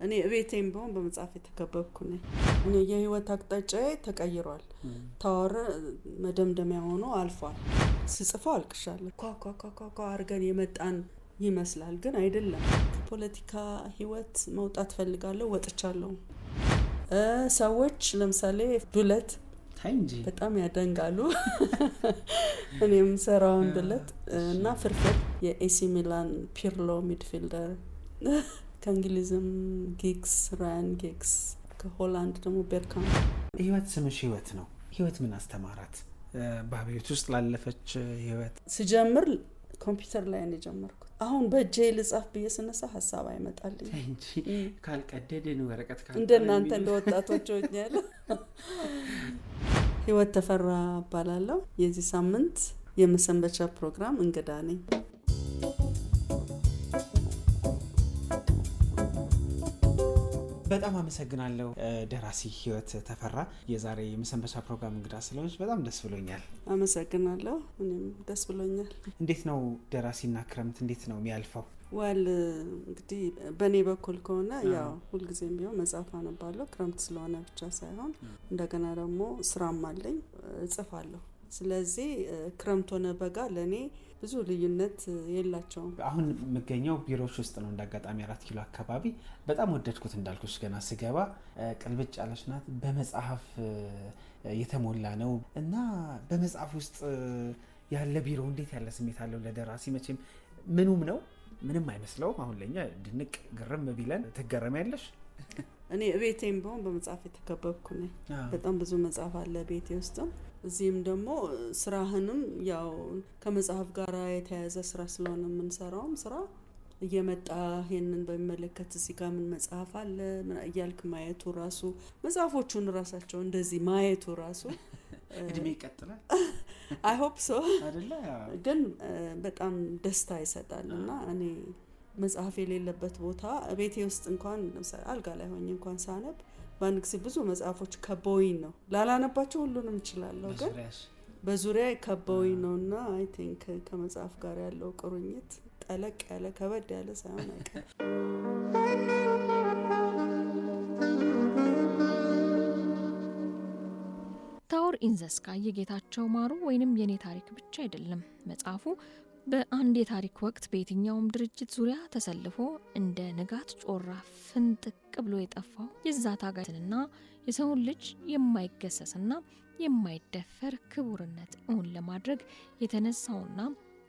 እኔ እቤቴም ቢሆን በመጽሐፍ የተከበብኩ ነኝ። እኔ የህይወት አቅጣጫዬ ተቀይሯል። ታወር መደምደሚያ ሆኖ አልፏል። ስጽፈው አልቅሻለሁ። ኳኳኳኳ አርገን የመጣን ይመስላል ግን አይደለም። ፖለቲካ ህይወት መውጣት ፈልጋለሁ ወጥቻለሁ። ሰዎች ለምሳሌ ዱለት በጣም ያደንጋሉ። እኔም ሰራውን ዱለት እና ፍርፍር የኤሲ ሚላን ፒርሎ ሚድፊልደር ከእንግሊዝም ጊግስ ራያን ጊግስ ከሆላንድ ደግሞ ቤርካም። ህይወት ስምሽ ህይወት ነው። ህይወት ምን አስተማራት? በቤት ውስጥ ላለፈች ህይወት ስጀምር ኮምፒውተር ላይ ነው ጀመርኩት። አሁን በእጄ ልጻፍ ብዬ ስነሳ ሐሳብ አይመጣልኝ እንጂ ካልቀደደን ወረቀት ካል እንደናንተ እንደወጣቶች ሆኛለሁ። ህይወት ተፈራ እባላለሁ። የዚህ ሳምንት የመሰንበቻ ፕሮግራም እንግዳ ነኝ። በጣም አመሰግናለሁ ደራሲ ህይወት ተፈራ። የዛሬ የመሰንበቻ ፕሮግራም እንግዳ ስለሆንሽ በጣም ደስ ብሎኛል። አመሰግናለሁ። እኔም ደስ ብሎኛል። እንዴት ነው ደራሲና ክረምት እንዴት ነው የሚያልፈው? እንግዲህ በኔ በኩል ከሆነ ያው ሁልጊዜም ቢሆን መጽሐፍ አነባለሁ። ክረምት ስለሆነ ብቻ ሳይሆን እንደገና ደግሞ ስራም አለኝ እጽፋለሁ። ስለዚህ ክረምት ሆነ በጋ ለኔ ብዙ ልዩነት የላቸውም። አሁን የምገኘው ቢሮዎች ውስጥ ነው። እንዳጋጣሚ 4 ኪሎ አካባቢ በጣም ወደድኩት እንዳልኩሽ ገና ስገባ ቅልብጭ ያለች ናት። በመጽሐፍ የተሞላ ነው እና በመጽሐፍ ውስጥ ያለ ቢሮ እንዴት ያለ ስሜት አለው ለደራሲ? መቼም ምንም አይመስለውም። አሁን ለኛ ድንቅ ግርም ቢለን ትገረሚያለሽ። እኔ እቤቴም ቢሆን በመጽሐፍ የተከበብኩ ነኝ። በጣም ብዙ መጽሐፍ አለ ቤቴ ውስጥም እዚህም ደግሞ ስራህንም ያው ከመጽሐፍ ጋር የተያያዘ ስራ ስለሆነ የምንሰራውም ስራ እየመጣ ይሄንን በሚመለከት እዚህ ጋር ምን መጽሐፍ አለ ምን እያልክ ማየቱ ራሱ መጽሐፎቹን ራሳቸው እንደዚህ ማየቱ ራሱ እድሜ ይቀጥላል። I hope so አይደለ? ግን በጣም ደስታ ይሰጣልና እኔ መጽሐፍ የሌለበት ቦታ ቤቴ ውስጥ እንኳን ለምሳሌ አልጋ ላይ ሆኜ እንኳን ሳነብ በአንድ ጊዜ ብዙ መጽሐፎች ከበውኝ ነው። ላላነባቸው ሁሉንም እችላለሁ ግን በዙሪያ ከበውኝ ነውና አይ ቲንክ ከመጽሐፍ ጋር ያለው ቁርኝት ጠለቅ ያለ ከበድ ያለ ሳይሆን አይቀርም። ታወር ኢን ዘ ስካይ የጌታቸው ማሩ ወይንም የኔ ታሪክ ብቻ አይደለም። መጽሐፉ በአንድ የታሪክ ወቅት በየትኛውም ድርጅት ዙሪያ ተሰልፎ እንደ ንጋት ጮራ ፍንጥቅ ብሎ የጠፋው የዛ ታጋይና የሰውን ልጅ የማይገሰስና የማይደፈር ክቡርነት እውን ለማድረግ የተነሳውና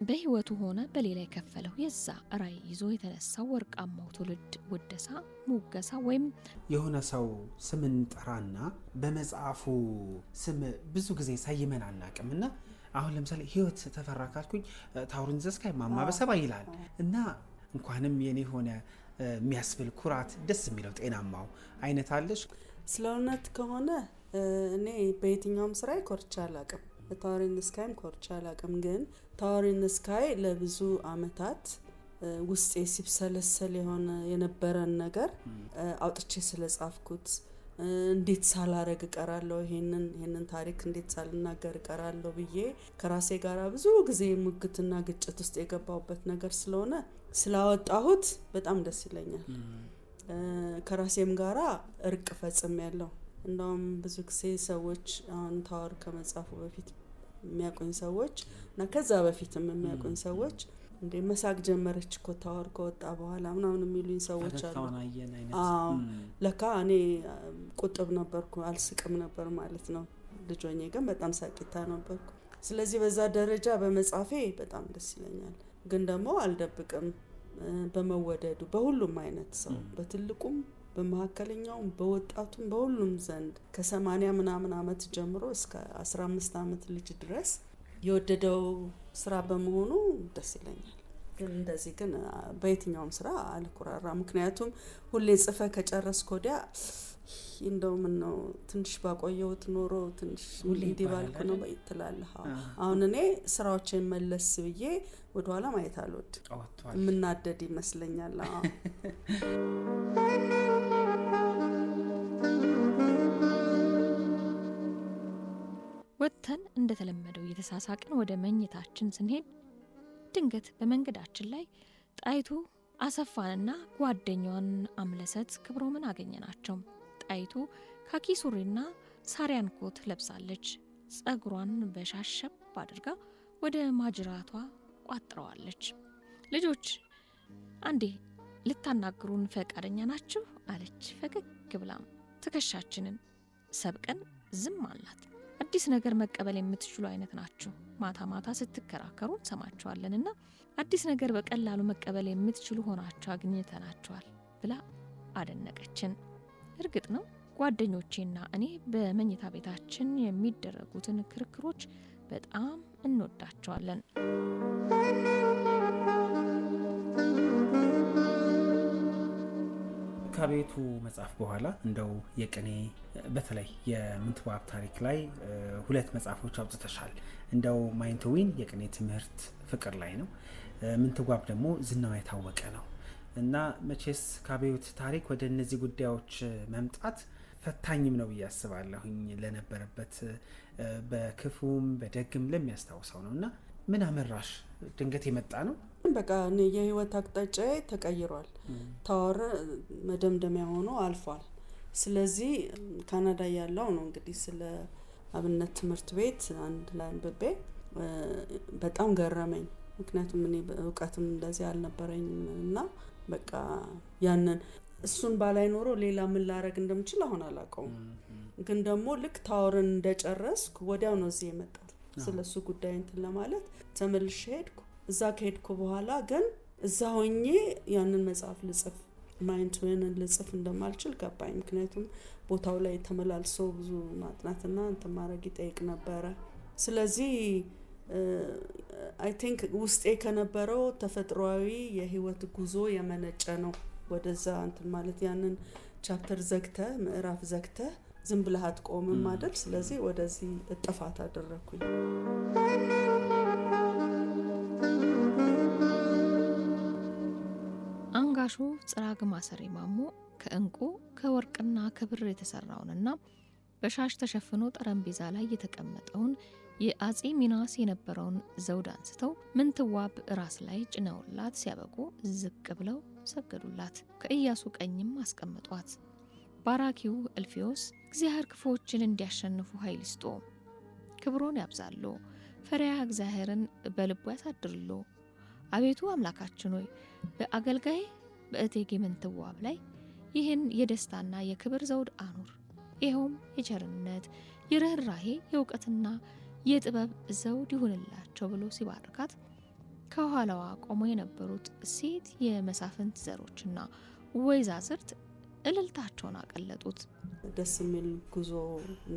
በህይወቱ ሆነ በሌላ የከፈለው የዛ ራዕይ ይዞ የተነሳው ወርቃማው ትውልድ ውደሳ ሙገሳ ወይም የሆነ ሰው ስምን ጠራና በመጽሐፉ ስም ብዙ ጊዜ ሳይመን አናቅምና አሁን ለምሳሌ ህይወት ተፈራ ካልኩኝ ታወር ኢን ዘ ስካይ ማማ በሰባ ይላል እና እንኳንም የኔ ሆነ የሚያስብል ኩራት ደስ የሚለው ጤናማው አይነት አለሽ። ስለውነት ከሆነ እኔ በየትኛውም ስራ ኮርቻ አላቅም። ታወር ኢን ዘ ስካይም ኮርቻ አላቅም። ግን ታወር ኢን ዘ ስካይ ለብዙ አመታት ውስጤ ሲብሰለሰል የነበረን ነገር አውጥቼ ስለጻፍኩት እንዴት ሳላረግ ቀራለሁ ይሄንን ታሪክ እንዴት ሳልናገር ቀራለሁ ብዬ ከራሴ ጋር ብዙ ጊዜ ሙግትና ግጭት ውስጥ የገባውበት ነገር ስለሆነ ስላወጣሁት በጣም ደስ ይለኛል። ከራሴም ጋራ እርቅ ፈጽሜያለሁ። እንደውም ብዙ ጊዜ ሰዎች አሁን ታወር ከመጻፉ በፊት የሚያቆኝ ሰዎች እና ከዛ በፊትም የሚያቆኝ ሰዎች እንዴ መሳቅ ጀመረች እኮ ታወር ከወጣ በኋላ ምናምን የሚሉኝ ሰዎች አሉ። ለካ እኔ ቁጥብ ነበርኩ አልስቅም ነበር ማለት ነው። ልጆኜ ግን በጣም ሳቂታ ነበርኩ። ስለዚህ በዛ ደረጃ በመጻፌ በጣም ደስ ይለኛል። ግን ደግሞ አልደብቅም በመወደዱ በሁሉም አይነት ሰው በትልቁም በመካከለኛውም በወጣቱም በሁሉም ዘንድ ከ80 ምናምን አመት ጀምሮ እስከ 15 አመት ልጅ ድረስ የወደደው ስራ በመሆኑ ደስ ይለኛል። ግን እንደዚህ ግን በየትኛውም ስራ አልኩራራ። ምክንያቱም ሁሌ ጽፈ ከጨረስኩ ወዲያ እንደው ምን ነው ትንሽ ባቆየውት ኖሮ ትንሽ ሁሌ ባልኩ ነው ትላለህ። አሁን እኔ ስራዎችን መለስ ብዬ ወደ ኋላ ማየት አልወድ ምናደድ ይመስለኛል። ወጥተን እንደተለመደው እየተሳሳቅን ወደ መኝታችን ስንሄድ ድንገት በመንገዳችን ላይ ጣይቱ አሰፋንና ጓደኛዋን አምለሰት ክብሮምን አገኘናቸው። ጣይቱ ካኪ ሱሪና ሳሪያን ኮት ለብሳለች። ጸጉሯን በሻሸብ አድርጋ ወደ ማጅራቷ ቋጥረዋለች። ልጆች አንዴ ልታናግሩን ፈቃደኛ ናችሁ አለች ፈገግ ብላም ትከሻችንን ሰብቀን ዝም አላት። አዲስ ነገር መቀበል የምትችሉ አይነት ናችሁ። ማታ ማታ ስትከራከሩ ሰማችኋለንና አዲስ ነገር በቀላሉ መቀበል የምትችሉ ሆናችሁ አግኝተናችኋል ብላ አደነቀችን። እርግጥ ነው ጓደኞቼና እኔ በመኝታ ቤታችን የሚደረጉትን ክርክሮች በጣም እንወዳቸዋለን። ከቤቱ መጽሐፍ በኋላ እንደው የቅኔ በተለይ የምንትዋብ ታሪክ ላይ 2 መጽሐፎች አውጥተሻል። እንደው ማይንቶዊን የቅኔ ትምህርት ፍቅር ላይ ነው፣ ምንትዋብ ደግሞ ዝናው የታወቀ ነው እና መቼስ ከቤት ታሪክ ወደ እነዚህ ጉዳዮች መምጣት ፈታኝም ነው ብዬ አስባለሁኝ ለነበረበት በክፉም በደግም ለሚያስታውሰው ነው። እና ምን አመራሽ? ድንገት የመጣ ነው? በቃ የህይወት አቅጣጫዬ ተቀይሯል። ታወር መደምደሚያ ሆኖ አልፏል። ስለዚህ ካናዳ ያለው ነው እንግዲህ ስለ አብነት ትምህርት ቤት አንድ ላይ አንብቤ በጣም ገረመኝ። ምክንያቱም እኔ እውቀትም እንደዚህ አልነበረኝም እና በቃ ያንን እሱን ባላይ ኖሮ ሌላ ምን ላረግ እንደምችል አሁን አላውቀውም። ግን ደግሞ ልክ ታወርን እንደጨረስኩ ወዲያው ነው እዚህ የመጣው ስለሱ ጉዳይ እንትን ለማለት ተመልሼ ሄድኩ። እዛ ከሄድኩ በኋላ ግን እዛ ሆኜ ያንን መጽሐፍ ልጽፍ ማይንቶዊንን ልጽፍ እንደማልችል ገባኝ። ምክንያቱም ቦታው ላይ ተመላልሶ ብዙ ማጥናትና እንትን ማድረግ ይጠይቅ ነበረ። ስለዚህ አይ ቲንክ ውስጤ ከነበረው ተፈጥሯዊ የህይወት ጉዞ የመነጨ ነው ወደዛ እንትን ማለት ያንን ቻፕተር ዘግተህ ምዕራፍ ዘግተህ ዝም ብለህ አትቆምም አይደል? ስለዚህ ወደዚህ እጥፋት አደረኩኝ። አንጋሹ ጽራግ ማሰሪ ማሞ ከእንቁ ከወርቅና ከብር የተሰራውንና በሻሽ ተሸፍኖ ጠረጴዛ ላይ የተቀመጠውን የአጼ ሚናስ የነበረውን ዘውድ አንስተው ምንትዋብ ራስ ላይ ጭነውላት ሲያበቁ ዝቅ ብለው ሰገዱላት። ከኢያሱ ቀኝም አስቀምጧት። ባራኪው እልፊዮስ እግዚአብሔር ክፉዎችን እንዲያሸንፉ ኃይል ይስጦ፣ ክብሮን ያብዛሉ፣ ፈሪሃ እግዚአብሔርን በልቡ ያሳድርሎ። አቤቱ አምላካችን ሆይ በአገልጋይ በእቴጌ ምንትዋብ ላይ ይህን የደስታና የክብር ዘውድ አኑር። ይኸውም የቸርነት የርህራሄ የእውቀትና የጥበብ ዘውድ ይሁንላቸው ብሎ ሲባርካት ከኋላዋ ቆመው የነበሩት ሴት የመሳፍንት ዘሮችና ወይዛዝርት እልልታቸውን አቀለጡት። ደስ የሚል ጉዞ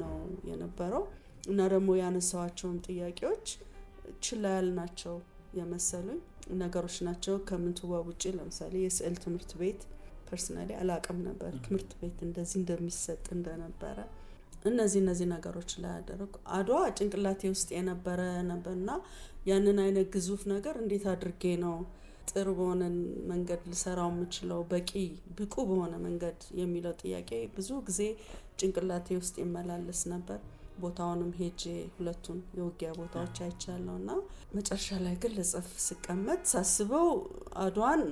ነው የነበረው እና ደግሞ ያነሳዋቸውን ጥያቄዎች ችላ ያልናቸው የመሰሉኝ ነገሮች ናቸው። ከምንትዋብ ውጪ ለምሳሌ የስዕል ትምህርት ቤት ፐርሰናሊ አላውቅም ነበር ትምህርት ቤት እንደዚህ እንደሚሰጥ እንደነበረ። እነዚህ ነገሮች ላይ አደረኩ። አድዋ ጭንቅላቴ ውስጥ የነበረ ነበርና ያንን አይነት ግዙፍ ነገር እንዴት አድርጌ ነው ጥሩ በሆነ መንገድ ልሰራው የምችለው ብቁ በሆነ መንገድ የሚለው ጥያቄ ብዙ ጊዜ ጭንቅላቴ ውስጥ ይመላለስ ነበር። ቦታውንም ሄጄ ሁለቱን የውጊያ ቦታዎች አይቻለውና መጨረሻ ላይ ግን ልጽፍ ስቀመጥ ሳስበው አድዋን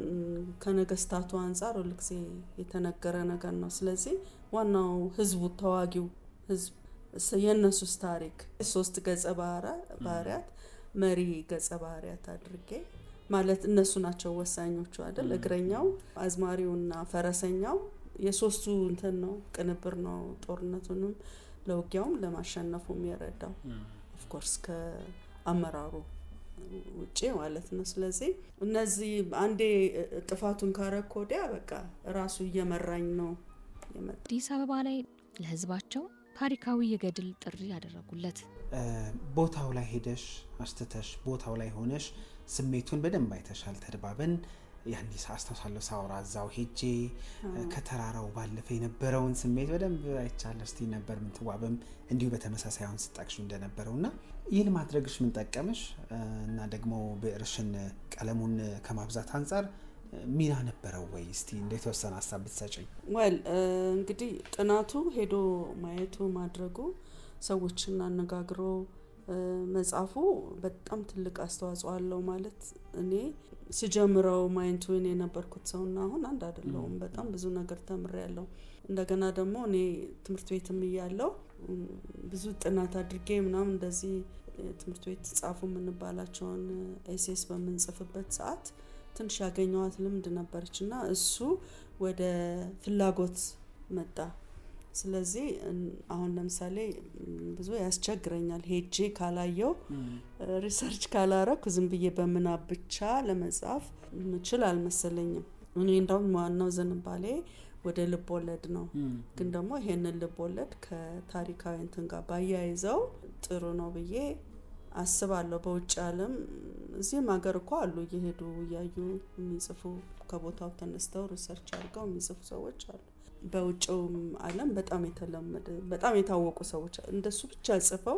ከነገስታቱ አንፃር ሁልጊዜ የተነገረ ነገር ነው። ስለዚህ ዋናው ህዝቡ ተዋጊው ህዝብ የነሱስ ታሪክ 3 ገጸ ባህሪያት መሪ ገጸ ባህሪያት አድርጌ ማለት እነሱ ናቸው ወሳኞቹ አይደል? እግረኛው አዝማሪውና ፈረሰኛው የሶስቱ እንትን ነው ቅንብር ነው ጦርነቱንም ለውጊያውም ለማሸነፉም የረዳው ኦፍ ኮርስ ከአመራሩ ውጪ ማለት ነው። ስለዚህ እነዚህ አንዴ ጥፋቱን ካረኮዲያ በቃ ራሱ እየመራኝ ነው የመጣው። አዲስ አበባ ላይ ለህዝባቸው ታሪካዊ የገድል ጥሪ ያደረጉለት ቦታው ላይ ሄደሽ አስተተሽ ቦታው ላይ ሆነሽ ስሜቱን በደንብ አይተሻል። ተደባበን ያንዲ ሳስተሳለው ሳውራ ዛው ሄጄ ከተራራው ባለፈ የነበረውን ስሜት በደንብ አይቻለሁ። እስቲ ነበር ምንትዋብም እንዲሁ በተመሳሳይ አሁን ስጣክሽ እንደነበረውና ይህን ማድረግሽ ምን ጠቀመሽ? እና ደግሞ በእርሽን ቀለሙን ከማብዛት አንፃር ሚና ነበረው ወይ? እስቲ እንዴት ወሰነ ሐሳብ ብትሰጪኝ። እንግዲህ ጥናቱ ሄዶ ማየቱ ማድረጉ ሰዎችን አነጋግሮ መጽሐፉ በጣም ትልቅ አስተዋጽኦ አለው ማለት እኔ ሲጀምረው ማይንቱን የነበርኩት ሰውና አሁን አንድ አይደለሁም። በጣም ብዙ ነገር ተምሬያለሁ። እንደገና ደግሞ እኔ ትምህርት ቤትም እያለሁ ብዙ ጥናት አድርጌ ምናምን እንደዚህ ትምህርት ቤት ጻፉ የምንባላቸውን ኤሴስ በምንጽፍበት ሰዓት ትንሽ ያገኘዋት ልምድ ነበረችና እሱ ወደ ፍላጎት መጣ። ስለዚህ አሁን ለምሳሌ ብዙ ያስቸግረኛል ሄጄ ካላየው ሪሰርች ካላረኩ ዝም ብዬ በምናብ ብቻ ለመጻፍ ምችል አልመሰለኝም። እኔ እንደውም ዋናው ዝንባሌ ወደ ልብ ወለድ ነው። ግን ደግሞ ይሄንን ልብ ወለድ ከታሪካዊ እንትን ጋር ባያይዘው ጥሩ ነው ብዬ አስባለሁ። በውጭ ዓለም እዚህም ሀገር እኮ አሉ እየሄዱ እያዩ የሚጽፉ ከቦታው ተነስተው ሪሰርች አድርገው የሚጽፉ ሰዎች አሉ። በውጭው ዓለም በጣም የተለመደ በጣም የታወቁ ሰዎች እንደሱ ብቻ ጽፈው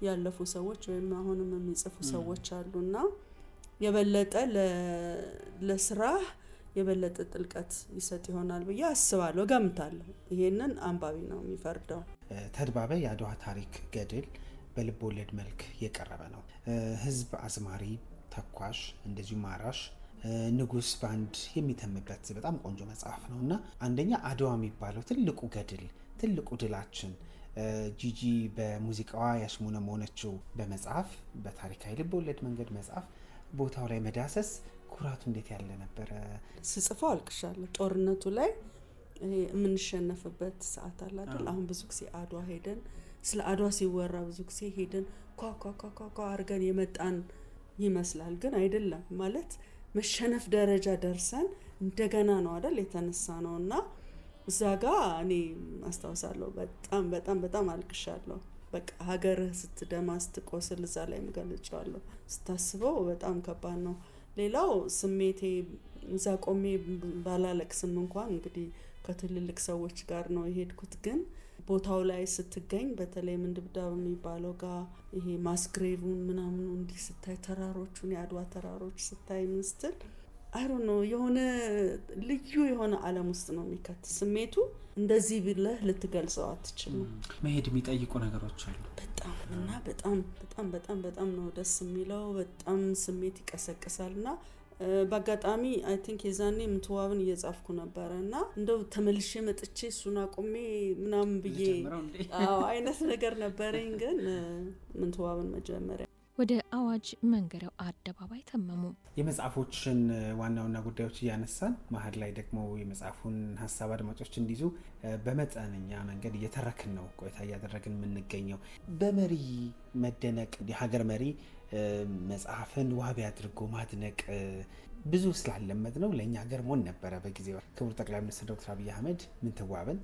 ያለፉ ሰዎች ወይም አሁንም የሚጽፉ ሰዎች አሉና የበለጠ ለስራ የበለጠ ጥልቀት ይሰጥ ይሆናል ብዬ አስባለሁ፣ ገምታለሁ። ይሄንን አንባቢ ነው የሚፈርደው። ተድባበ የአድዋ ታሪክ ገድል በልብ ወለድ መልክ የቀረበ ነው። ህዝብ አዝማሪ፣ ተኳሽ፣ እንደዚሁ ማራሽ ንጉስ ባንድ የሚተምበት በጣም ቆንጆ መጽሐፍ ነውና አንደኛ አድዋ የሚባለው ትልቁ ገድል ትልቁ ድላችን ጂጂ በሙዚቃዋ ያሽሞነሞነችው በመጽሐፍ በታሪካዊ ልብ ወለድ መንገድ መጽሐፍ ቦታው ላይ መዳሰስ ኩራቱ እንዴት ያለ ነበረ። ስጽፈው አልቅሻለሁ። ጦርነቱ ላይ የምንሸነፍበት ሰዓት አለ አይደል? አሁን ብዙ ጊዜ አድዋ ሄደን ስለ አድዋ ሲወራ ብዙ ጊዜ ሄደን ኳ አርገን የመጣን ይመስላል። ግን አይደለም። ማለት መሸነፍ ደረጃ ደርሰን እንደገና ነው አይደል የተነሳ ነውና እዛ ጋር እኔ አስታውሳለሁ በጣም በጣም በጣም አልቅሻለሁ። በቃ ሀገርህ ስትደማ ስትቆስል እዛ ላይ ምገልጫለሁ። ስታስበው በጣም ከባድ ነው። ሌላው ስሜቴ እዛ ቆሜ ባላለቅስም እንኳን እንግዲህ ከትልልቅ ሰዎች ጋር ነው የሄድኩት። ግን ቦታው ላይ ስትገኝ በተለይ ምንድብዳብ የሚባለው ጋር ይሄ ማስግሬቭን ምናምን እንዲህ ስታይ ተራሮቹን የአድዋ ተራሮች ስታይ ምስትል አይ ዶንት ኖ የሆነ ልዩ የሆነ ዓለም ውስጥ ነው የሚከት ስሜቱ። እንደዚህ ብለህ ልትገልጸው አትችልም። መሄድ የሚጠይቁ ነገሮች አሉ በጣም እና በጣም በጣም በጣም በጣም ነው ደስ የሚለው። በጣም ስሜት ይቀሰቅሳልና በአጋጣሚ አይ ቲንክ የዛኔ ምንትዋብን እየጻፍኩ ነበርና እንደው ተመልሼ መጥቼ እሱን አቆሜ ምናምን ብዬ አይነት ነገር ነበረኝ። ግን ምንትዋብን መጀመሪያ ወደ አዋጅ መንገሪያው አደባባይ ተመሙ። የመጽሐፎችን ዋናውና ጉዳዮች እያነሳን መሀል ላይ ደግሞ የመጽሐፉን ሀሳብ አድማጮች እንዲይዙ በመጠነኛ መንገድ እየተረክን ነው ቆይታ እያደረግን የምንገኘው። በመሪ መደነቅ የሀገር መሪ መጽሐፍን ዋቢ አድርጎ ማድነቅ ብዙ ስላለመድ ነው ለእኛ ገርሞን ነበረ። በጊዜው ክቡር ጠቅላይ ሚኒስትር ዶክተር አብይ አህመድ ምንትዋብን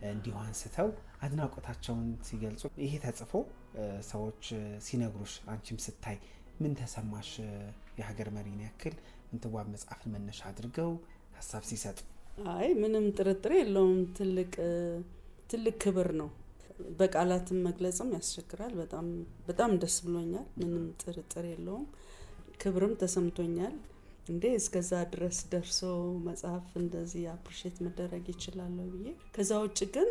እንዲሁ አንስተው አድናቆታቸውን ሲገልጹ ይሄ ተጽፎ ሰዎች ሲነግሩሽ አንቺም ስታይ ምን ተሰማሽ? የሀገር መሪን ያክል ምንትዋብ መጽሐፍን መነሻ አድርገው ሀሳብ ሲሰጡ አይ ምንም ጥርጥር የለውም ትልቅ ክብር ነው። በቃላትም መግለጽም ያስቸግራል። በጣም በጣም ደስ ብሎኛል። ምንም ጥርጥር የለውም። ክብርም ተሰምቶኛል። እንዴ እስከዛ ድረስ ደርሶ መጽሐፍ እንደዚህ አፕሪሼት መደረግ ይችላል ብዬ። ከዛ ውጭ ግን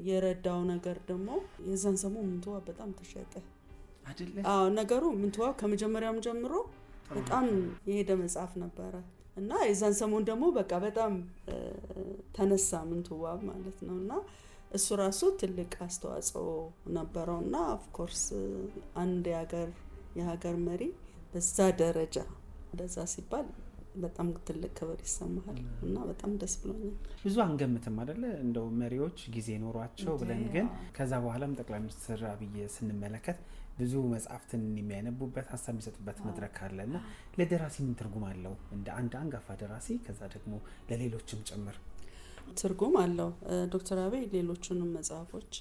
የረዳው ነገር ደግሞ የዛን ሰሞን ምንትዋብ በጣም ተሸጠ አይደለ? አዎ ነገሩ ምንትዋብ ከመጀመሪያም ጀምሮ በጣም የሄደ መጽሐፍ ነበረ እና የዛን ሰሞን ደግሞ በቃ በጣም ተነሳ ምንትዋብ ማለት ነውና እሱ ራሱ ትልቅ አስተዋጽኦ ነበረውና ኦፍ ኮርስ አንድ የሀገር መሪ በዛ ደረጃ እንደዛ ሲባል በጣም ትልቅ ክብር ይሰማሃል እና በጣም ደስ ብሎኛል። ብዙ አንገምትም አይደለ እንደው መሪዎች ጊዜ ኖሯቸው ብለን፣ ግን ከዛ በኋላም ጠቅላይ ሚኒስትር አብይ ስንመለከት ብዙ መጽሐፍትን የሚያነቡበት ሀሳብ የሚሰጡበት መድረክ አለና ለደራሲ ምን ትርጉም አለው? እንደ አንድ አንጋፋ ደራሲ ከዛ ደግሞ ለሌሎችም ጭምር ትርጉም አለው። ዶክተር አብይ ሌሎቹንም መጽሐፎች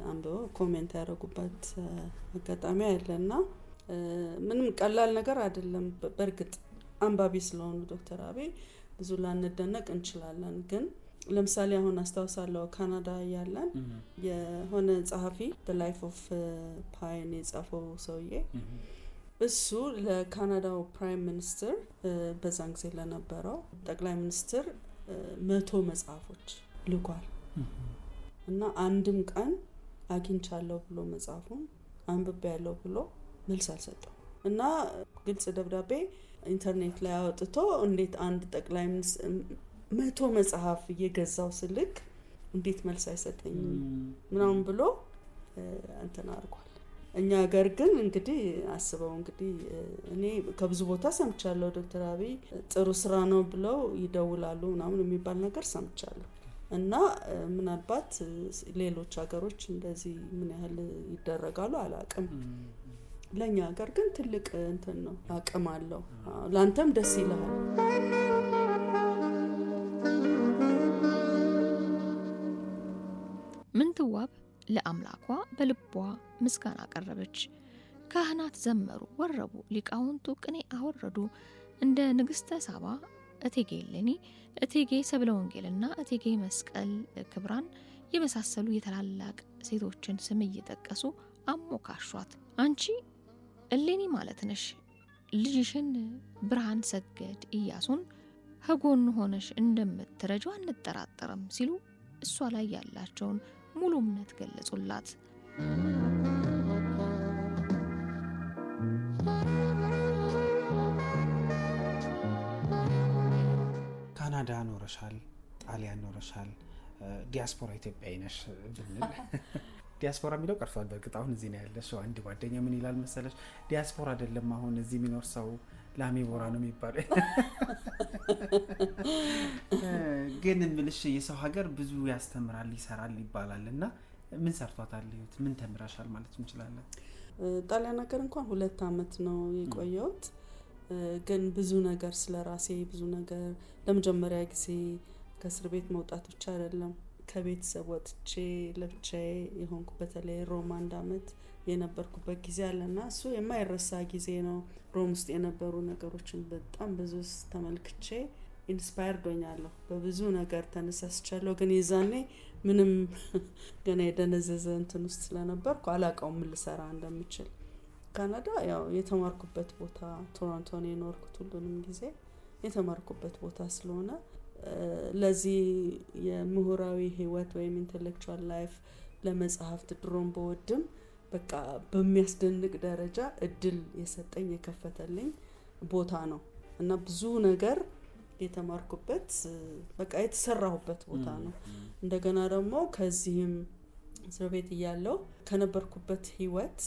አንብበው ኮሜንት ያደረጉበት አጋጣሚ አለና ምንም ቀላል ነገር አይደለም። በእርግጥ አንባቢ ስለሆኑ ዶክተር አብይ ብዙ ላንደነቅ እንችላለን። ግን ለምሳሌ አሁን አስታውሳለሁ ካናዳ ያለን የሆነ ጸሐፊ The Life of Pi የጻፈው ሰውዬ እሱ ለካናዳው ፕራይም ሚኒስትር በዛን ጊዜ ለነበረው ጠቅላይ ሚኒስትር 100 መጽሐፎች ልኳል እና አንድም ቀን አግኝቻለሁ ብሎ መጽሐፉን አንብቤ ያለው ብሎ መልስ አልሰጠም። እና ግልጽ ደብዳቤ ኢንተርኔት ላይ አውጥቶ እንዴት አንድ ጠቅላይ ሚኒስትር 100 መጽሐፍ እየገዛው ስልክ እንዴት መልስ አይሰጠኝም ምናምን ብሎ እንትን አድርጓል። እኛ ሀገር ግን እንግዲህ አስበው እንግዲህ እኔ ከብዙ ቦታ ሰምቻለሁ ዶክተር አብይ ጥሩ ስራ ነው ብለው ይደውላሉ ምናምን የሚባል ነገር ሰምቻለሁ። እና ምናልባት ሌሎች ሀገሮች እንደዚህ ምን ያህል ይደረጋሉ አላውቅም። ለኛ ሀገር ግን ትልቅ እንትን ነው፣ አቅም አለው። ላንተም ደስ ይላል። ምንትዋብ ለአምላኳ በልቧ ምስጋና አቀረበች። ካህናት ዘመሩ፣ ወረቡ፣ ሊቃውንቱ ቅኔ አወረዱ። እንደ ንግስተ ሳባ፣ እቴጌ እሌኒ፣ እቴጌ ሰብለ ወንጌልና እቴጌ መስቀል ክብራን የመሳሰሉ የታላላቅ ሴቶችን ስም እየጠቀሱ አሞካሿት። አንቺ እሌኒ ማለት ነሽ፣ ልጅሽን ብርሃን ሰገድ ኢያሱን ከጎን ሆነሽ እንደምትረጁ አንጠራጠርም ሲሉ እሷ ላይ ያላቸውን ሙሉ እምነት ገለጹላት። ካናዳ ኖረሻል፣ ጣሊያን ኖረሻል፣ ዲያስፖራ ኢትዮጵያዊ ነሽ ብንል ዲያስፖራ የሚለው ቀርቷል። በእርግጥ አሁን እዚህ ነው ያለሽው። አንድ ጓደኛ ምን ይላል መሰለሽ፣ ዲያስፖራ አይደለም አሁን እዚህ የሚኖር ሰው ላሜ ቦራ ነው የሚባለው። ግን ምልሽ የሰው ሀገር ብዙ ያስተምራል ይሰራል ይባላል እና ምን ሰርቷታል ህይወት? ምን ተምራሻል ማለት እንችላለን? ጣሊያን ሀገር እንኳን 2 አመት ነው የቆየሁት። ግን ብዙ ነገር ስለራሴ ብዙ ነገር ለመጀመሪያ ጊዜ ከእስር ቤት መውጣት ብቻ አይደለም ከቤተሰብ ወጥቼ ለብቻዬ የሆንኩ በተለይ ሮም 1 አመት የነበርኩበት ጊዜ አለና እሱ የማይረሳ ጊዜ ነው። ሮም ውስጥ የነበሩ ነገሮችን በጣም ብዙ ተመልክቼ ኢንስፓየርድ ሆኛለሁ። በብዙ ነገር ተነሳስቻለሁ። ግን የዛኔ ምንም ገና የደነዘዘ እንትን ውስጥ ስለነበርኩ አላውቀውም ምን ልሰራ እንደምችል። ካናዳ ያው የተማርኩበት ቦታ፣ ቶሮንቶ ነው የኖርኩት ሁሉንም ጊዜ የተማርኩበት ቦታ ስለሆነ ለዚህ የምሁራዊ ህይወት ወይም ኢንተሌክቹዋል ላይፍ ለመጽሐፍት ድሮም በወድም በቃ በሚያስደንቅ ደረጃ እድል የሰጠኝ የከፈተልኝ ቦታ ነው እና ብዙ ነገር የተማርኩበት በቃ የተሰራሁበት ቦታ ነው። እንደገና ደግሞ ከዚህም እስር ቤት እያለሁ ከነበርኩበት ህይወት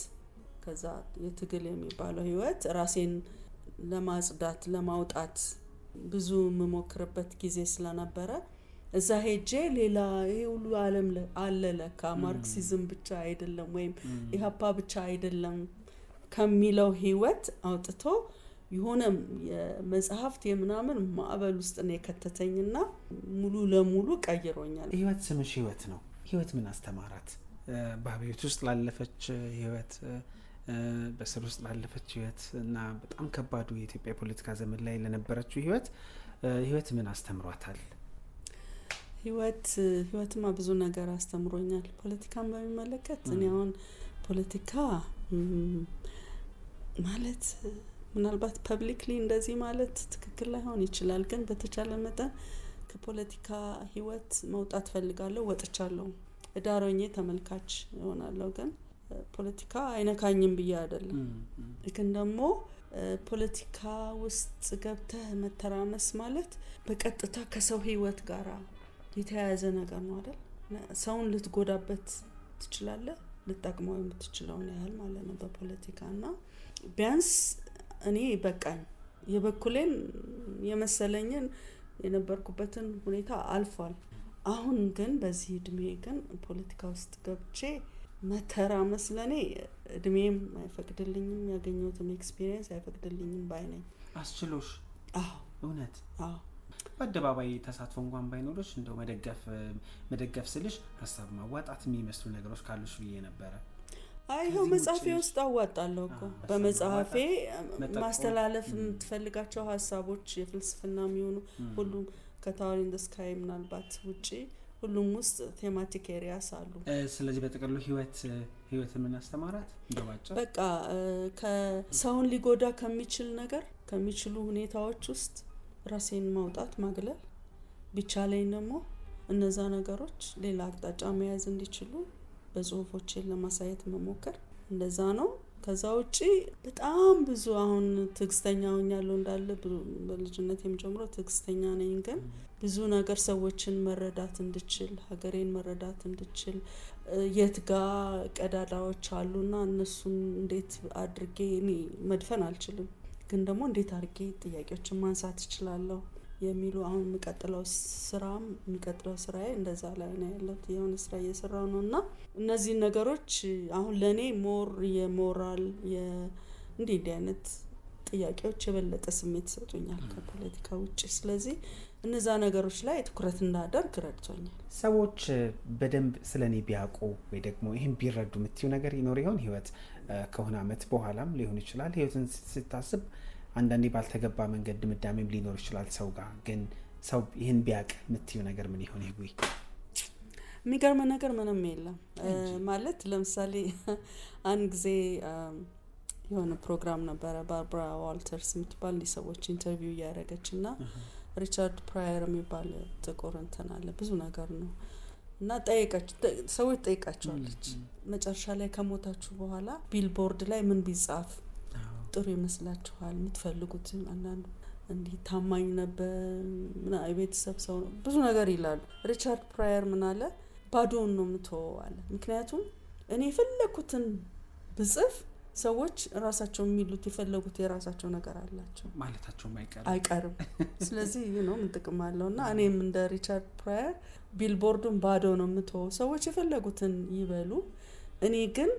ከዛ የትግል የሚባለው ህይወት ራሴን ለማጽዳት ለማውጣት ብዙ መሞክርበት ጊዜ ስለነበረ እዛ ሄጄ ሌላ ይሄ ሁሉ ዓለም አለ ለካ ማርክሲዝም ብቻ አይደለም ወይም ኢህአፓ ብቻ አይደለም ከሚለው ህይወት አውጥቶ የሆነ የመጽሐፍት የምናምን ማዕበል ውስጥ ነው የከተተኝና ሙሉ ለሙሉ ቀይሮኛል። ህይወት ስምሽ ህይወት ነው። ህይወት ምን አስተማራት? በቤት ውስጥ ላለፈች ህይወት፣ በስር ውስጥ ላለፈች ህይወት እና በጣም ከባዱ የኢትዮጵያ ፖለቲካ ዘመን ላይ ለነበረችው ህይወት ምን አስተምሯታል? ህይወትማ ብዙ ነገር አስተምሮኛል። ፖለቲካን በሚመለከት እኔ አሁን ፖለቲካ ማለት ምናልባት ፐብሊክሊ እንደዚህ ማለት ትክክል ላይሆን ይችላል። ግን በተቻለ መጠን ከፖለቲካ ህይወት መውጣት ፈልጋለሁ። ወጥቻለሁ። እዳሮኜ ተመልካች ይሆናለሁ። ግን ፖለቲካ አይነካኝም ብዬ አይደለም። ግን ደግሞ ፖለቲካ ውስጥ ገብተህ መተራመስ ማለት በቀጥታ ከሰው ህይወት ጋር የተያያዘ ነገር ነው አይደል? ሰውን ልትጎዳበት ትችላለህ፣ ልትጠቅመው የምትችለውን ያህል ማለት ነው በፖለቲካና ቢያንስ እኔ በቃኝ የበኩሌን የመሰለኝን የነበርኩበትን ሁኔታ አልፏል። አሁን ግን በዚህ እድሜ ግን ፖለቲካ ውስጥ ገብቼ መተራመስ ለኔ እድሜም አይፈቅድልኝም፣ ያገኘሁትም ኤክስፒሪየንስ አይፈቅድልኝም ባይነኝ። አስችሎሽ? አዎ እውነት? አዎ። በአደባባይ ተሳትፎ እንኳን ባይኖርሽ እንደው መደገፍ ስልሽ ሀሳብ ማዋጣት የሚመስሉ ነገሮች ካሉሽ ብዬ ነበረ። አይው መጽሐፌ ውስጥ አዋጣለሁ እኮ በመጽሐፌ ማስተላለፍ የምትፈልጋቸው ሀሳቦች የፍልስፍና የሚሆኑ ሁሉም ከታወር ኢን ዘ ስካይ ምናልባት ውጪ ሁሉም ውስጥ ቴማቲክ ኤሪያስ አሉ። ስለዚህ በጥቅሉ ህይወት ምን አስተማራት? እንደባጭው በቃ ከሰውን ሊጎዳ ከሚችል ነገር ከሚችሉ ሁኔታዎች ውስጥ ራሴን ማውጣት ማግለል ቢቻለኝ ደግሞ እነዛ ነገሮች ሌላ አቅጣጫ መያዝ እንዲችሉ በጽሁፎቼ ለማሳየት መሞከር እንደዛ ነው። ከዛ ውጪ በጣም ብዙ አሁን ትግስተኛ ሆኛለሁ እንዳለ በልጅነቴም ጀምሮ ትግስተኛ ነኝ። ግን ብዙ ነገር ሰዎችን መረዳት እንድችል ሀገሬን መረዳት እንድችል የት ጋር ቀዳዳዎች አሉና እነሱን እንዴት አድርጌ እኔ መድፈን አልችልም፣ ግን ደግሞ እንዴት አድርጌ ጥያቄዎችን ማንሳት እችላለሁ የሚሉ አሁን የሚቀጥለው ስራዬ እንደዛ ላይ ነው ያለሁት። የሆነ ስራ እየሰራሁ ነው እና እነዚህ ነገሮች አሁን ለኔ ሞር የሞራል እንዲህ አይነት ጥያቄዎች የበለጠ ስሜት ይሰጡኛል ከፖለቲካ ውጭ። ስለዚህ እነዛ ነገሮች ላይ ትኩረት እንዳደርግ ረድቶኛል። ሰዎች በደንብ ስለኔ ቢያውቁ ወይ ደግሞ ይሄን ቢረዱ የምትዩ ነገር ይኖር ይሆን? ህይወት ከሆነ አመት በኋላም ሊሆን ይችላል። ህይወትን ስታስብ አንዳንዴ ባልተገባ መንገድ ድምዳሜም ሊኖር ይችላል ሰው ጋር። ግን ሰው ይሄን ቢያውቅ የምትዩ ነገር ምን ይሆን? ይሁይ የሚገርም ነገር ምንም የለም ማለት ለምሳሌ አንድ ጊዜ የሆነ ፕሮግራም ነበረ ባርባራ ዋልተርስ የምትባል ሰዎች ኢንተርቪው እያደረገችና ሪቻርድ ፕራየር የሚባል ጥቁር እንትን አለ ብዙ ነገር ነው እና ሰዎች ጠይቃቸዋለች መጨረሻ ላይ ከሞታችሁ በኋላ ቢልቦርድ ላይ ምን ቢጻፍ ጥሩ ይመስላችኋል? የምትፈልጉት አንዳንዱ እንዲህ ታማኝ ነበር ምና የቤተሰብ ሰው ነው ብዙ ነገር ይላሉ። ሪቻርድ ፕራየር ምን አለ? ባዶውን ነው የምትወው አለ። ምክንያቱም እኔ የፈለኩትን ብጽፍ ሰዎች ራሳቸው የሚሉት የፈለጉት የራሳቸው ነገር አላቸው ማለታቸው አይቀርም። ስለዚህ ነው ምን ጥቅም አለውና እኔም እንደ ሪቻርድ ፕራየር ቢልቦርዱን ባዶ ነው የምትወው፣ ሰዎች የፈለጉትን ይበሉ፣ እኔ ግን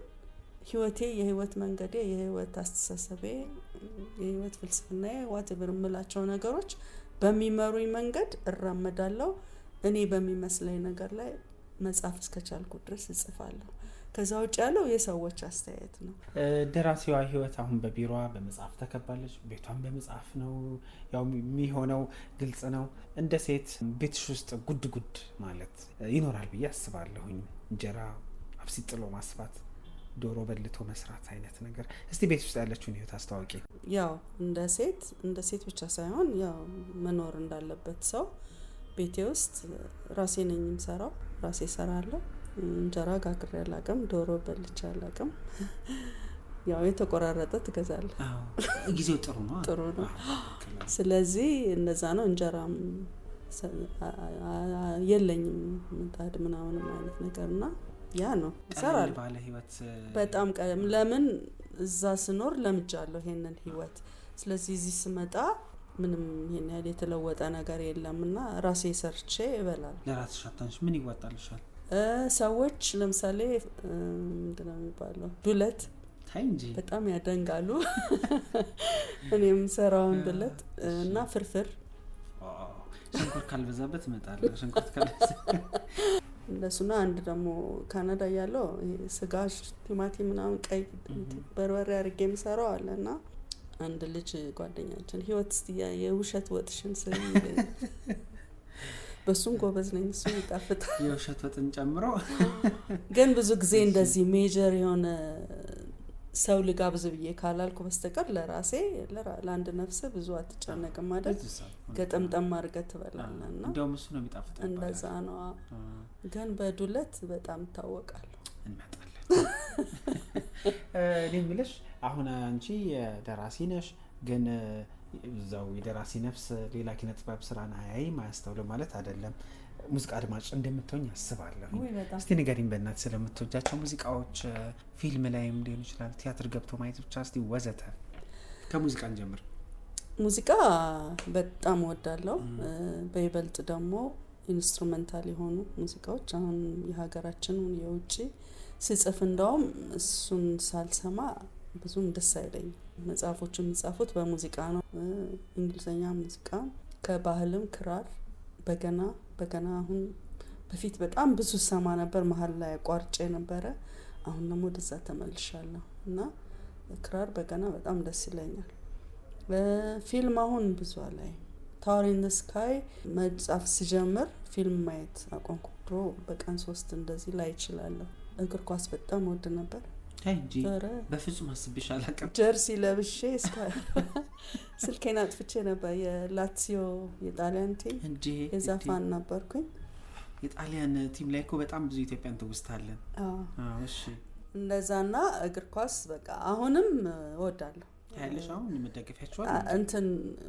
ህይወቴ የህይወት መንገዴ የህይወት አስተሳሰቤ የህይወት ፍልስፍናዬ ዋትቨር የምላቸው ነገሮች በሚመሩኝ መንገድ እራመዳለሁ። እኔ በሚመስለኝ ነገር ላይ መጻፍ እስከቻልኩ ድረስ እጽፋለሁ። ከዛ ውጭ ያለው የሰዎች አስተያየት ነው። ደራሲዋ ህይወት አሁን በቢሮዋ በመጽሐፍ ተከባለች። ቤቷን በመጽሐፍ ነው ያው የሚሆነው፣ ግልጽ ነው። እንደ ሴት ቤትሽ ውስጥ ጉድ ማለት ይኖራል ብዬ አስባለሁኝ። እንጀራ አብሲጥሎ ማስፋት፣ ዶሮ በልቶ መስራት አይነት ነገር። እስቲ ቤት ውስጥ ያለችውን ህይወት አስተዋውቂ። ያው እንደ ሴት ብቻ ሳይሆን ያው መኖር እንዳለበት ሰው ቤቴ ውስጥ ራሴ ነኝ የምሰራው፣ ራሴ እሰራለሁ። እንጀራ ጋግሬ አላውቅም፣ ዶሮ በልቼ አላውቅም። ያው የተቆራረጠ ትገዛለህ። ጊዜው ጥሩ ነው። ስለዚህ እንደዛ ነው። እንጀራም የለኝም ምጣድ ምናምን አይነት ነገርና ያ ነው ይሰራል። ባለ ህይወት በጣም ቀለም ለምን እዛ ስኖር ለምጃለሁ ይሄንን ህይወት። ስለዚህ እዚህ ስመጣ ምንም ይሄን ያህል የተለወጠ ነገር የለምና ራሴ ሰርቼ እበላለሁ። ለራስሽ አታንሽ ምን ይዋጣልሻል? ሰዎች ለምሳሌ ምንድነው የሚባለው ዱለት ታንጂ በጣም ያደንጋሉ። እኔም ሰራውን ዱለት እና ፍርፍር ሽንኩርት ካልበዛበት እመጣለሁ። ሽንኩርት ካልበዛ እንደሱና አንድ ደግሞ ካናዳ ያለው ስጋ ቲማቲም ምናምን ቀይ በርበሬ አድርጌ የምሰራው አለና አንድ ልጅ ጓደኛችን ህይወት እስቲ የውሸት ወጥሽን ስሪ በሱም ጎበዝ ነኝ። እሱ ይጣፍጣል የውሸት ወጥን ጨምሮ። ግን ብዙ ጊዜ እንደዚህ ሜጀር የሆነ ሰው ልጋብዝ ብዬ ካላልኩ በስተቀር ለራሴ ለአንድ ነፍስ ብዙ አትጨነቅም ማለት ገጠምጠም አድርገህ ትበላለህና እንደውም እሱ ነው የሚጣፍጠው። እንደዛ ነው። ግን በዱለት በጣም ታወቃለሁ። እንመጣለን። እኔ የምልሽ አሁን አንቺ ደራሲ ነሽ፣ ግን እዛው የደራሲ ነፍስ ሌላ ኪነ ጥበብ ስራን አያይም አያስተውልም ማለት አይደለም። ሙዚቃ አድማጭ እንደምትሆኝ አስባለሁ። እስቲ ንገሪኝ በእናትሽ ስለምትወጃቸው ሙዚቃዎች፣ ፊልም ላይም ሊሆን ይችላል፣ ቲያትር ገብቶ ማየት ብቻ እስቲ ወዘተ። ከሙዚቃ እንጀምር። ሙዚቃ በጣም እወዳለሁ። በይበልጥ ደግሞ ኢንስትሩሜንታል የሆኑ ሙዚቃዎች አሁን የሀገራችን የውጪ ስጽፍ እንደውም እሱን ሳልሰማ ብዙም ደስ አይለኝም። መጽሐፎቹ የሚጻፉት በሙዚቃ ነው። እንግሊዘኛ ሙዚቃ ከባህልም ክራር፣ በገና አሁን በፊት በጣም ብዙ ሰማ ነበር፣ መሀል ላይ አቋርጬ ነበረ። አሁን ደግሞ ወደዛ ተመልሻለሁ እና ክራር በገና በጣም ደስ ይለኛል። ፊልም አሁን ብዙ ላይ ታወር ኢን ዘ ስካይ መጽሐፍ ሲጀምር ፊልም ማየት አቆምኩ። ድሮ በቀን 3 እንደዚህ ላይ እችላለሁ። እግር ኳስ በጣም ወድ ነበር እንጂ በፍጹም አስብሽ አላውቅም። ጀርሲ ለብሼ ስልኬን አጥፍቼ ነበር። የላትሲዮ የጣሊያን ቲም እንጂ የዛፋን ነበርኩኝ። የጣሊያን ቲም ላይ እኮ በጣም ብዙ ኢትዮጵያን ተውስታለን። አዎ እሺ። እንደዛና እግር ኳስ በቃ አሁንም እወዳለሁ። ያለሽ አሁን የምትደግፊያቸው እንትን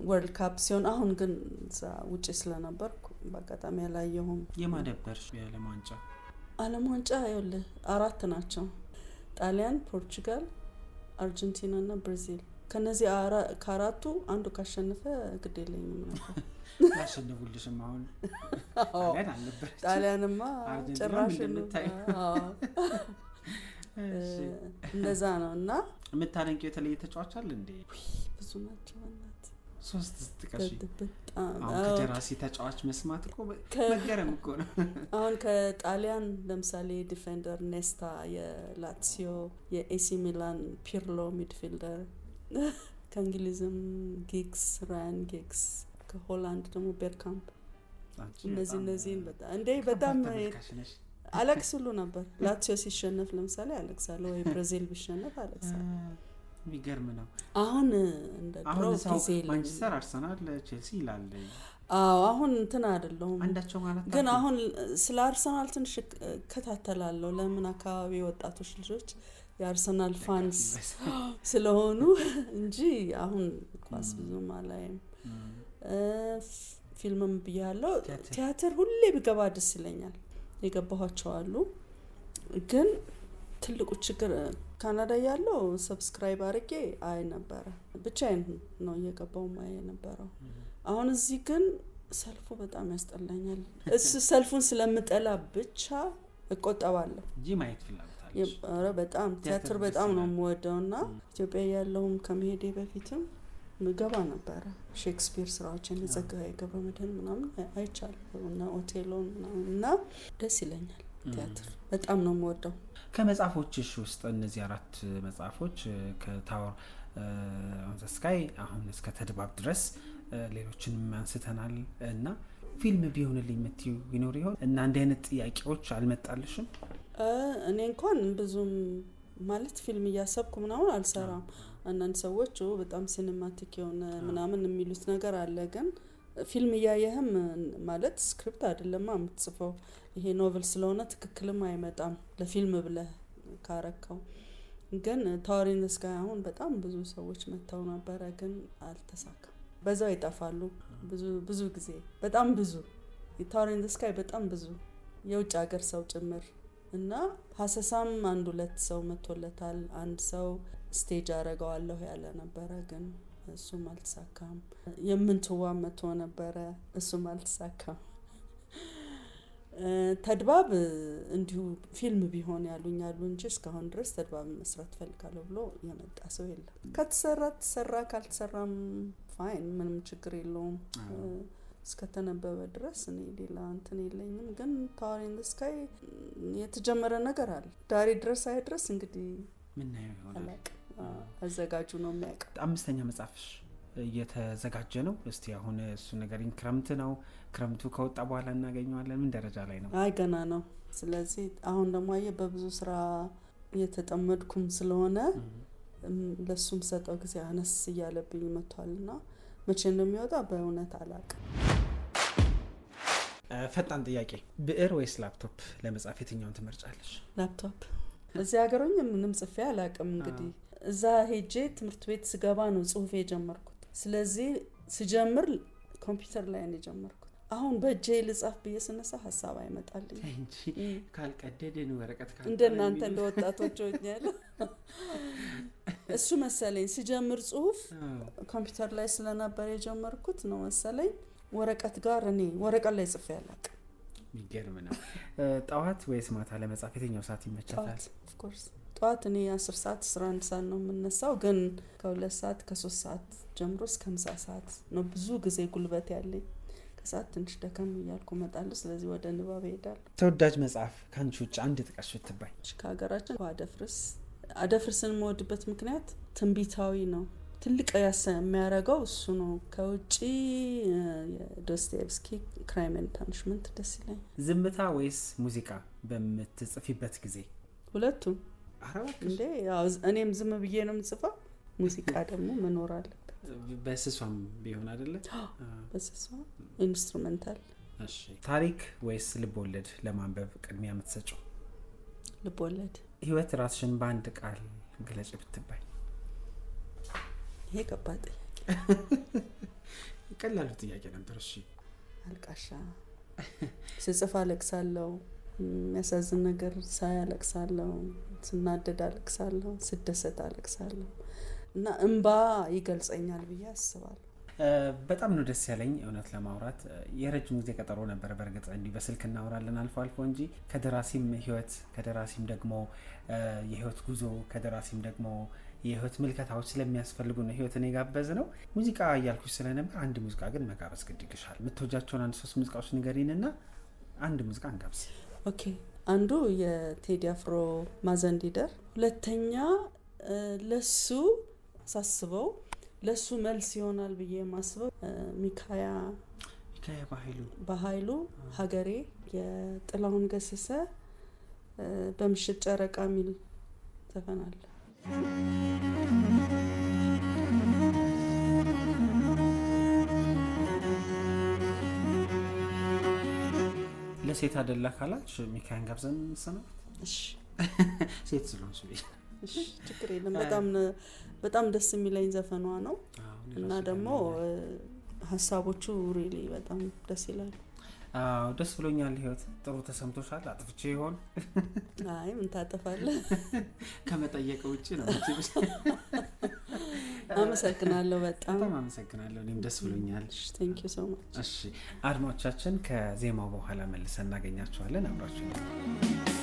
ወርልድ ካፕ ሲሆን አሁን ግን እዛ ውጪ ስለነበርኩ በአጋጣሚ ያላየሁም። የማደበርሽ የዓለም ዋንጫ ዓለም ዋንጫ ይኸውልህ 4 ናቸው። ጣሊያን፣ ፖርቹጋል፣ አርጀንቲና እና ብራዚል። ከነዚህ ከአራቱ አንዱ ካሸነፈ ግድ የለኝም ነበር። ያሸነፉልሽም አሁን ጣሊያን አልነበረች። ጣሊያንማ ጭራሽ እንደዛ ነው። እና የምታደንቂው የተለየ ተጫዋች አለ እንዴ? ብዙ ናቸው እናት 3 ጥቀሽ። አሁን ከደራሲ ተጫዋች መስማት እኮ መገረም እኮ ነው። አሁን ከጣሊያን ለምሳሌ ዲፌንደር ኔስታ፣ የላትሲዮ የኤሲ ሚላን ፒርሎ ሚድፊልደር፣ ከእንግሊዝም ጊግስ ራያን ጊግስ፣ ከሆላንድ ደግሞ ቤርካምፕ። እነዚህን በጣም እንዴ በጣም አለክስ ሁሉ ነበር። ላትሲዮ ሲሸነፍ ለምሳሌ አለክሳለሁ፣ ወይ ብራዚል ቢሸነፍ አለክሳለሁ። የሚገርም ነው። አሁን እንደ ድሮ ጊዜ ማንቸስተር፣ አርሰናል፣ ቼልሲ ይላል። አሁን እንትን አይደለሁም አንዳቸው ማለት ግን አሁን ስለ አርሰናል ትንሽ ከታተላለሁ። ለምን አካባቢ ወጣቶች ልጆች የአርሰናል ፋንስ ስለሆኑ እንጂ አሁን ኳስ ብዙም አላይም። ፊልምም ብያለሁ። ቲያትር ሁሌ ቢገባ ደስ ይለኛል። የገባኋቸው አሉ። ግን ትልቁ ችግር ካናዳ ያለው ሰብስክራይብ አድርጌ አይ ነበር ብቻዬን ነው እየገባው ማይ ነበረው። አሁን እዚህ ግን ሰልፉ በጣም ያስጠላኛል። እሱ ሰልፉን ስለምጠላ ብቻ እቆጠባለሁ እንጂ ማየት ፍላጎታለሽ? በጣም ቲያትር በጣም ነው የምወደውና ኢትዮጵያ ያለውም ከመሄዴ በፊትም ገባ ነበር። ሼክስፒር ስራዎችን ዘጋይ ገብረመድህን ምናምን አይቻለሁ እና ኦቴሎን እና ደስ ይለኛል። ቲያትር በጣም ነው የምወደው። ከመጽሐፎችሽ ውስጥ እነዚህ 4 መጽሐፎች ከታወር ኦን ዘ ስካይ አሁን እስከ ተድባብ ድረስ ሌሎችንም አንስተናል እና ፊልም ቢሆንልኝ የምትይው ይኖር ይሆን? እና እንደ አይነት ጥያቄዎች አልመጣልሽም? እኔ እንኳን ብዙም ማለት ፊልም እያሰብኩ ምናምን አልሰራም። አንዳንድ ሰዎች በጣም ሲኒማቲክ የሆነ ምናምን የሚሉት ነገር አለ። ግን ፊልም እያየህም ማለት ስክሪፕት አይደለም የምትጽፈው። ይሄ ኖቨል ስለሆነ ትክክልም አይመጣም ለፊልም ብለህ ካረከው። ግን ታወር ኢን ዘ ስካይ አሁን በጣም ብዙ ሰዎች መተው ነበር ግን አልተሳካም። በዛው ይጣፋሉ ብዙ ጊዜ በጣም ብዙ ታወር ኢን ዘ ስካይ በጣም ብዙ የውጭ ሀገር ሰው ጭምር እና ሀሰሳም 1-2 ሰው መጥቶለታል። አንድ ሰው ስቴጅ አረጋዋለሁ ያለ ነበር ግን እሱም አልተሳካም። የምንትዋ መጥቶ ነበር እሱም አልተሳካም። ተድባብ እንዲሁ ፊልም ቢሆን ያሉኛሉ እንጂ እስካሁን ድረስ ተድባብ መስራት ፈልጋለሁ ብሎ የመጣ ሰው የለም። ከተሰራ ካልተሰራም ፋይን ምንም ችግር የለውም። እስከተነበበ ድረስ እኔ ሌላ እንትን የለኝም። ግን ታወር ኢን ዘ ስካይ የተጀመረ ነገር አለ። ዳሪ ድረስ አይድረስ እንግዲህ ምን ነው ይሆናል አዘጋጁ ነው የሚያውቀው። 5ኛ መጽሐፍሽ እየተዘጋጀ ነው። እስቲ አሁን እሱ ነገር ክረምት ነው። ክረምቱ ከወጣ በኋላ እናገኘዋለን። ምን ደረጃ ላይ ነው? አይ ገና ነው። ስለዚህ አሁን ደግሞ በብዙ ስራ እየተጠመድኩም ስለሆነ ለሱም ሰጠው ጊዜ አነስ እያለብኝ መጥቷልና መቼ እንደሚወጣ በእውነት አላውቅም። ፈጣን ጥያቄ፣ ብዕር ወይስ ላፕቶፕ ለመጻፍ የትኛውን ትመርጫለሽ? ላፕቶፕ። እዚህ ሀገሮኝ ምንም ጽፌ አላውቅም። እንግዲህ እዛ ሄጄ ትምህርት ቤት ስገባ ነው ጽሁፍ የጀመርኩት። ስለዚህ ስጀምር ኮምፒውተር ላይ ነው የጀመርኩት። አሁን በእጄ ልጻፍ ብዬ ስነሳ ሀሳብ አይመጣልኝ እንጂ ካልቀደደን ወረቀት እንደናንተ እንደወጣቶች ሆኛለሁ። እሱ መሰለኝ ስጀምር ጽሁፍ ኮምፒውተር ላይ ስለነበር የጀመርኩት ነው መሰለኝ። ወረቀት ጋር እኔ ወረቀት ላይ ጽፌ አላውቅም። የሚገርም ነው። ጠዋት ወይስ ማታ ለመጻፍ የትኛው ሰዓት ይመቻታል? ኦፍ ኮርስ ጠዋት። እኔ 10 ሰዓት 11 ሰዓት ነው የምነሳው። ግን ከ2 ሰዓት ከ3 ሰዓት ጀምሮ እስከ ምሳ ሰዓት ነው ብዙ ጊዜ ጉልበት ያለኝ። ከሰዓት ትንሽ ደከም እያልኩ እመጣለሁ። ስለዚህ ወደ ንባብ እሄዳለሁ። ተወዳጅ መጽሐፍ ካንቺ ውጭ አንድ ጥቀሽ ብትባይ? ከሀገራችን አደፍርስን የምወድበት ምክንያት ትንቢታዊ ነው። ትልቅ የሚያደርገው እሱ ነው። ከውጭ ዶስቶየቭስኪ ክራይም ኤንድ ፓኒሽመንት ደስ ይለኛል። ዝምታ ወይስ ሙዚቃ በምትጽፊበት ጊዜ? ሁለቱም እንዴ። እኔም ዝም ብዬ ነው የምጽፈው። ሙዚቃ ደግሞ መኖር አለበት። በስሷም ቢሆን አይደለ? በስሷ ኢንስትሩሜንታል። እሺ። ታሪክ ወይስ ልቦለድ ለማንበብ ቅድሚያ የምትሰጪው? ልቦለድ። ህይወት ራስሽን በአንድ ቃል ግለጭ ብትባይ? ይሄ ከባድ ጥያቄ። ቀላሉ ጥያቄ ነበር። እሺ። አልቃሻ። ስጽፍ አለቅሳለሁ፣ የሚያሳዝን ነገር ሳይ አለቅሳለሁ፣ ስናደድ አለቅሳለሁ፣ ስደሰት አለቅሳለሁ እና እንባ ይገልጸኛል ብዬ አስባለሁ። በጣም ነው ደስ ያለኝ እውነት ለማውራት። የረጅም ጊዜ ቀጠሮ ነበር በእርግጥ እንዲህ በስልክ እናወራለን አልፎ አልፎ እንጂ ከደራሲም ህይወት ከደራሲም ደግሞ የህይወት ጉዞ ከደራሲም ደግሞ የህይወት ምልከታዎች ስለሚያስፈልጉ ነው ህይወትን የጋበዝ ነው። ሙዚቃ እያልኩሽ ስለነበር አንድ ሙዚቃ ግን መጋበዝ ግድ ይልሻል። የምትወጃቸውን 1-3 ሙዚቃዎች ንገሪንና አንድ ሙዚቃ እንጋብዝ። ኦኬ። አንዱ የቴዲ አፍሮ ማዘንዲደር፣ ሁለተኛ ለሱ ሳስበው ለሱ መልስ ይሆናል ብዬ የማስበው ሚካያ በኃይሉ ሀገሬ፣ የጥላሁን ገሰሰ በምሽት ጨረቃ ሚል ዘፈን አለ። ለሴት አደላ ካላች ሚካያን ጋብዘን ሰማ። እሺ። ሴት ስለሆንሽ ብዬ። እሺ፣ ችግር የለም። በጣም ደስ የሚለኝ ዘፈኗ ነው እና ደግሞ ሀሳቦቹ ሪሊ በጣም ደስ ይላሉ። ደስ ብሎኛል። ህይወት ጥሩ ተሰምቶሻል? አጥፍቼ ይሆን? አይ ምን ታጠፋለህ? ከመጠየቅ ውጪ ነው። አመሰግናለሁ። በጣም አመሰግናለሁ። እኔም ደስ ብሎኛል። ቴንክ ዩ ሶ ማች። እሺ አድማጮቻችን፣ ከዜማው በኋላ መልሰን እናገኛችኋለን። አብራችሁ